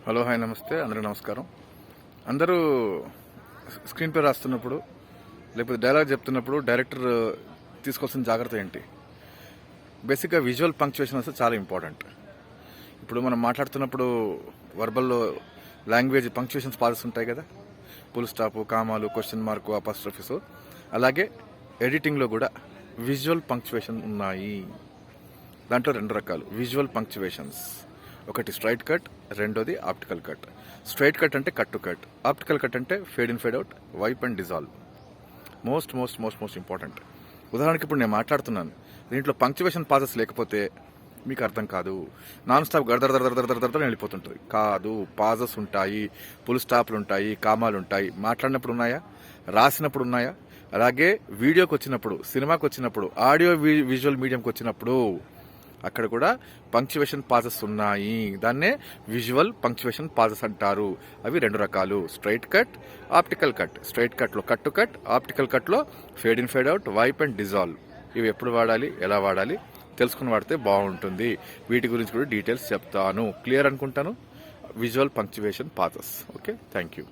Hello, hi, నమస్తే, అందరూ నమస్కారం. అందరూ స్క్రీన్ పే రాస్తున్నప్పుడు లేకపోతే డైలాగ్ చెప్తున్నప్పుడు డైరెక్టర్ తీసుకోవాల్సిన జాగ్రత్త ఏంటి? బేసిక్గా విజువల్ పంక్చువేషన్ వస్తే చాలా ఇంపార్టెంట్. ఇప్పుడు మనం మాట్లాడుతున్నప్పుడు వర్బల్లో లాంగ్వేజ్ పంక్చువేషన్స్ పార్ట్స్ ఉంటాయి కదా, ఫుల్ స్టాప్, కామాలు, క్వశ్చన్ మార్కు, అపాస్ట్రఫీస్. అలాగే ఎడిటింగ్లో కూడా విజువల్ పంక్చువేషన్ ఉన్నాయి. దాంట్లో రెండు రకాలు విజువల్ పంక్చువేషన్స్. ఒకటి స్ట్రైట్ కట్, రెండోది ఆప్టికల్ కట్. స్ట్రైట్ కట్ అంటే cut to cut, optical cut అంటే fade in fade out, wipe and dissolve. Most most most most important. ఉదాహరణకి ఇప్పుడు నేను మాట్లాడుతున్నాను, దీంట్లో పంక్చువేషన్ పాజెస్ లేకపోతే మీకు అర్థం కాదు. నాన్ స్టాప్ గడదరదరదరదరదరదర వెళ్ళిపోతుంటుంది. కాదు, పాజెస్ ఉంటాయి, ఫుల్ స్టాప్లు ఉంటాయి, కామాలు ఉంటాయి. మాట్లాడినప్పుడు ఉన్నాయా, రాసినప్పుడు ఉన్నాయా. అలాగే వీడియోకి వచ్చినప్పుడు, సినిమాకి వచ్చినప్పుడు, ఆడియో విజువల్ మీడియంకి వచ్చినప్పుడు అక్కడ కూడా పంక్చువేషన్ పాజెస్ ఉన్నాయి. దాన్నే విజువల్ పంక్చువేషన్ పాజెస్ అంటారు. అవి రెండు రకాలు, straight cut, optical cut. Straight కట్లో కట్ టు కట్, ఆప్టికల్ కట్లో fade in fade out, wipe and dissolve. ఇవి ఎప్పుడు వాడాలి, ఎలా వాడాలి తెలుసుకుని వాడితే బాగుంటుంది. వీటి గురించి కూడా డీటెయిల్స్ చెప్తాను. క్లియర్ అనుకుంటాను. Visual punctuation pauses. Okay, thank you.